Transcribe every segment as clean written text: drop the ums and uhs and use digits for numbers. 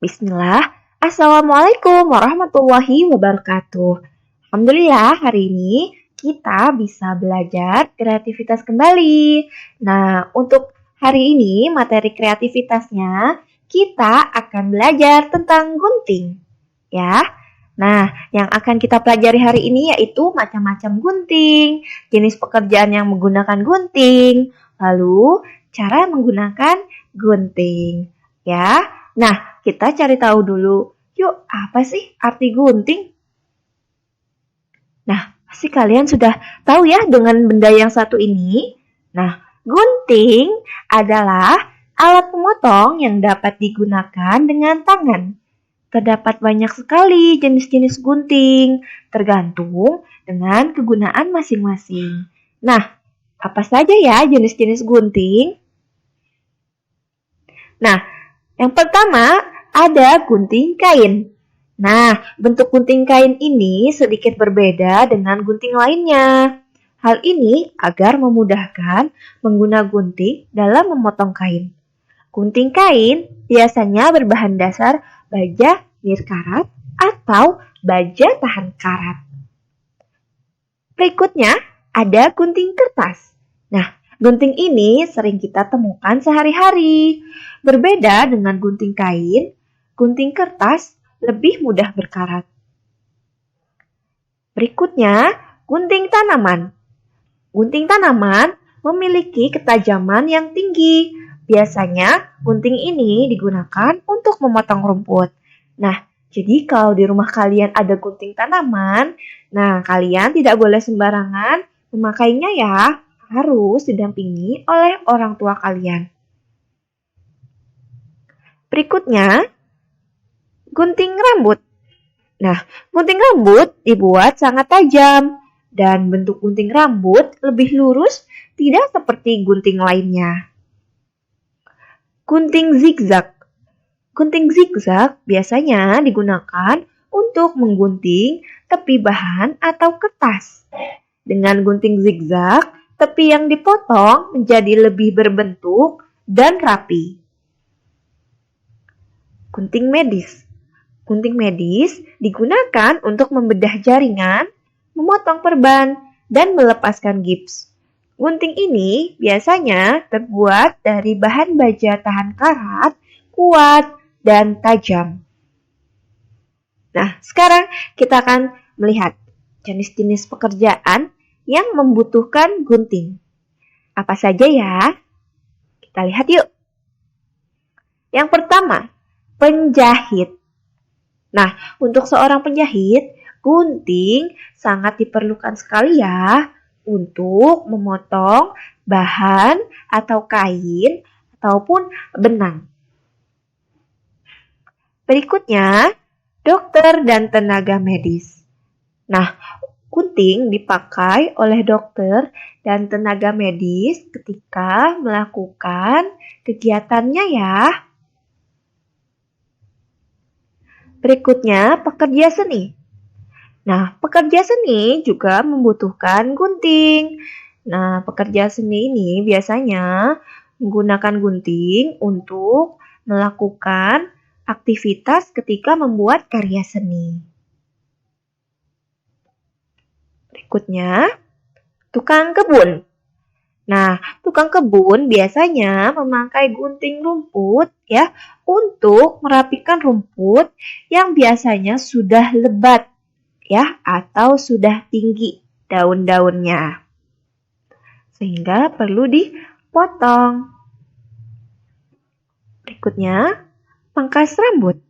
Bismillah, Assalamualaikum warahmatullahi wabarakatuh. Alhamdulillah hari ini kita bisa belajar kreativitas kembali. Nah, untuk hari ini materi kreativitasnya kita akan belajar tentang gunting. Ya, nah yang akan kita pelajari hari ini yaitu macam-macam gunting, jenis pekerjaan yang menggunakan gunting, lalu cara menggunakan gunting. Ya, nah kita cari tahu dulu, yuk apa sih arti gunting? Nah, pasti kalian sudah tahu ya dengan benda yang satu ini. Nah, gunting adalah alat pemotong yang dapat digunakan dengan tangan. Terdapat banyak sekali jenis-jenis gunting, tergantung dengan kegunaan masing-masing. Nah, apa saja ya jenis-jenis gunting? Nah, yang pertama ada gunting kain. Nah, bentuk gunting kain ini sedikit berbeda dengan gunting lainnya. Hal ini agar memudahkan pengguna gunting dalam memotong kain. Gunting kain biasanya berbahan dasar baja nirkarat atau baja tahan karat. Berikutnya ada gunting kertas. Nah, gunting ini sering kita temukan sehari-hari. Berbeda dengan gunting kain, gunting kertas lebih mudah berkarat. Berikutnya, gunting tanaman. Gunting tanaman memiliki ketajaman yang tinggi. Biasanya, gunting ini digunakan untuk memotong rumput. Nah, jadi kalau di rumah kalian ada gunting tanaman, nah kalian tidak boleh sembarangan memakainya ya. Harus didampingi oleh orang tua kalian. Berikutnya, gunting rambut. Nah, gunting rambut dibuat sangat tajam dan bentuk gunting rambut lebih lurus, tidak seperti gunting lainnya. Gunting zigzag. Gunting zigzag biasanya digunakan untuk menggunting tepi bahan atau kertas. Dengan gunting zigzag, tepi yang dipotong menjadi lebih berbentuk dan rapi. Gunting medis. Gunting medis digunakan untuk membedah jaringan, memotong perban, dan melepaskan gips. Gunting ini biasanya terbuat dari bahan baja tahan karat, kuat, dan tajam. Nah, sekarang kita akan melihat jenis-jenis pekerjaan yang membutuhkan gunting. Apa saja ya? Kita lihat yuk. Yang pertama, penjahit. Nah, untuk seorang penjahit, gunting sangat diperlukan sekali ya untuk memotong bahan atau kain ataupun benang. Berikutnya, dokter dan tenaga medis. Nah, gunting dipakai oleh dokter dan tenaga medis ketika melakukan kegiatannya ya. Berikutnya, pekerja seni. Nah, pekerja seni juga membutuhkan gunting. Nah, pekerja seni ini biasanya menggunakan gunting untuk melakukan aktivitas ketika membuat karya seni. Berikutnya, tukang kebun. Nah, tukang kebun biasanya memakai gunting rumput ya untuk merapikan rumput yang biasanya sudah lebat ya atau sudah tinggi daun-daunnya. Sehingga perlu dipotong. Berikutnya, pangkas rambut.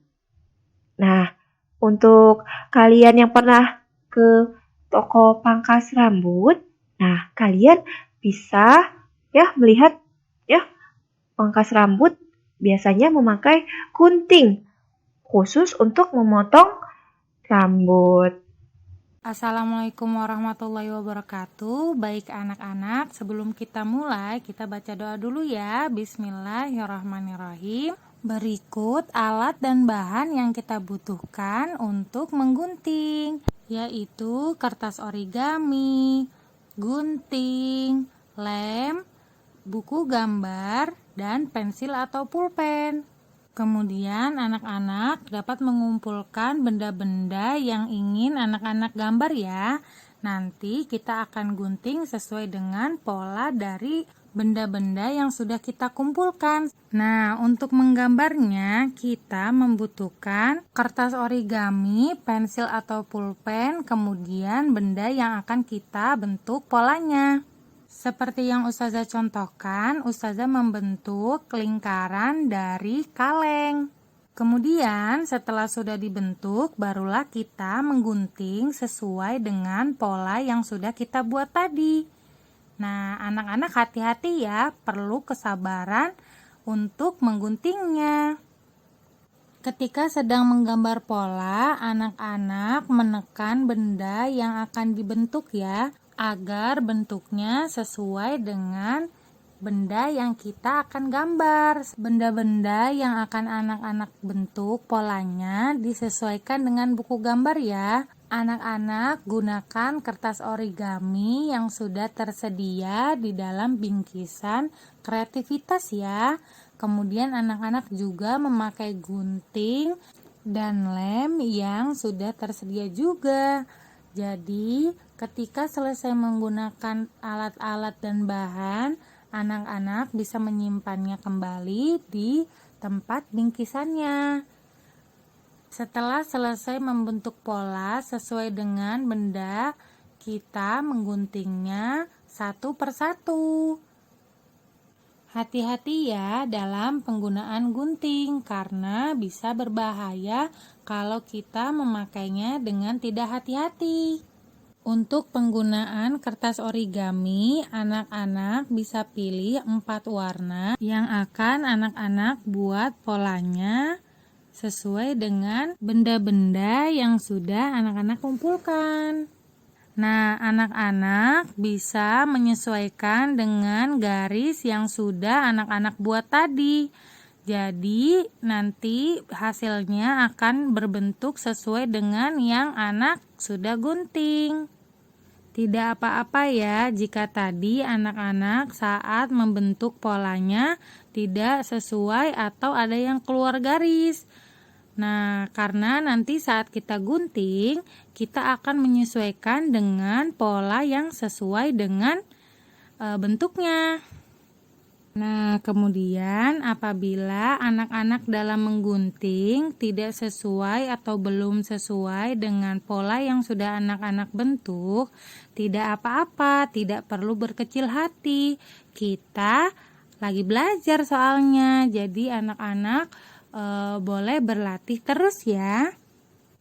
Nah, untuk kalian yang pernah ke toko pangkas rambut, nah kalian bisa ya melihat ya pangkas rambut biasanya memakai gunting khusus untuk memotong rambut. Assalamualaikum warahmatullahi wabarakatuh. Baik anak-anak, sebelum kita mulai, kita baca doa dulu ya. Bismillahirrahmanirrahim. Berikut alat dan bahan yang kita butuhkan untuk menggunting, yaitu kertas origami, gunting, lem, buku gambar, dan pensil atau pulpen. Kemudian anak-anak dapat mengumpulkan benda-benda yang ingin anak-anak gambar ya. Nanti kita akan gunting sesuai dengan pola dari benda-benda yang sudah kita kumpulkan. Nah, untuk menggambarnya kita membutuhkan kertas origami, pensil atau pulpen, kemudian benda yang akan kita bentuk polanya. Seperti yang Ustazah contohkan, Ustazah membentuk lingkaran dari kaleng. Kemudian setelah sudah dibentuk, barulah kita menggunting sesuai dengan pola yang sudah kita buat tadi. Nah, anak-anak hati-hati ya, perlu kesabaran untuk mengguntingnya. Ketika sedang menggambar pola, anak-anak menekan benda yang akan dibentuk ya, agar bentuknya sesuai dengan benda yang kita akan gambar. Benda-benda yang akan anak-anak bentuk polanya disesuaikan dengan buku gambar ya. Anak-anak gunakan kertas origami yang sudah tersedia di dalam bingkisan kreativitas ya. Kemudian anak-anak juga memakai gunting dan lem yang sudah tersedia juga. Jadi, ketika selesai menggunakan alat-alat dan bahan, anak-anak bisa menyimpannya kembali di tempat bingkisannya. Setelah selesai membentuk pola sesuai dengan benda, kita mengguntingnya satu persatu. Hati-hati ya dalam penggunaan gunting karena bisa berbahaya kalau kita memakainya dengan tidak hati-hati. Untuk penggunaan kertas origami, anak-anak bisa pilih 4 warna yang akan anak-anak buat polanya sesuai dengan benda-benda yang sudah anak-anak kumpulkan. Nah, anak-anak bisa menyesuaikan dengan garis yang sudah anak-anak buat tadi. Jadi, nanti hasilnya akan berbentuk sesuai dengan yang anak sudah gunting. Tidak apa-apa ya jika tadi anak-anak saat membentuk polanya tidak sesuai atau ada yang keluar garis. Nah, karena nanti saat kita gunting, kita akan menyesuaikan dengan pola yang sesuai dengan bentuknya. Nah, kemudian apabila anak-anak dalam menggunting tidak sesuai atau belum sesuai dengan pola yang sudah anak-anak bentuk, tidak apa-apa, tidak perlu berkecil hati. Kita lagi belajar soalnya, jadi anak-anak boleh berlatih terus ya.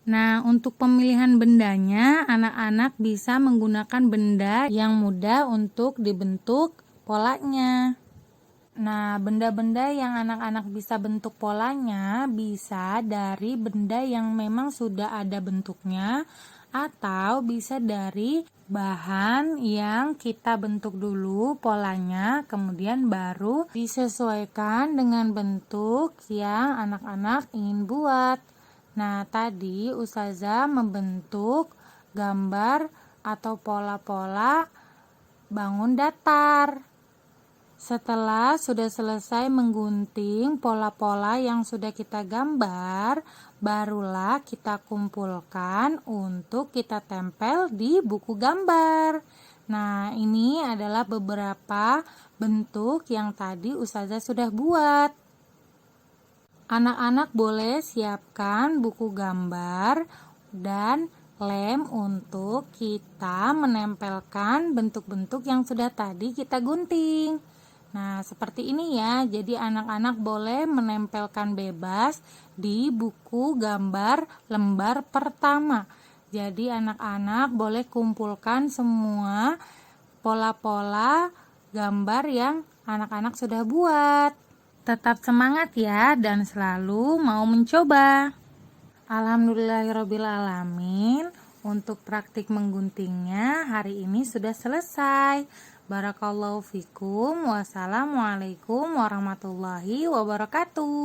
Nah, untuk pemilihan bendanya, anak-anak bisa menggunakan benda yang mudah untuk dibentuk polanya. Nah, benda-benda yang anak-anak bisa bentuk polanya bisa dari benda yang memang sudah ada bentuknya atau bisa dari bahan yang kita bentuk dulu polanya, kemudian baru disesuaikan dengan bentuk yang anak-anak ingin buat. Nah, tadi Ustazah membentuk gambar atau pola-pola bangun datar. Setelah sudah selesai menggunting pola-pola yang sudah kita gambar, barulah kita kumpulkan untuk kita tempel di buku gambar. Nah, ini adalah beberapa bentuk yang tadi Ustazah sudah buat. Anak-anak boleh siapkan buku gambar dan lem untuk kita menempelkan bentuk-bentuk yang sudah tadi kita gunting. Nah, seperti ini ya. Jadi anak-anak boleh menempelkan bebas di buku gambar lembar pertama. Jadi anak-anak boleh kumpulkan semua pola-pola gambar yang anak-anak sudah buat. Tetap semangat ya dan selalu mau mencoba. Alhamdulillahirrabbilalamin. Untuk praktik mengguntingnya hari ini sudah selesai. Barakallahu fikum. Wassalamualaikum warahmatullahi wabarakatuh.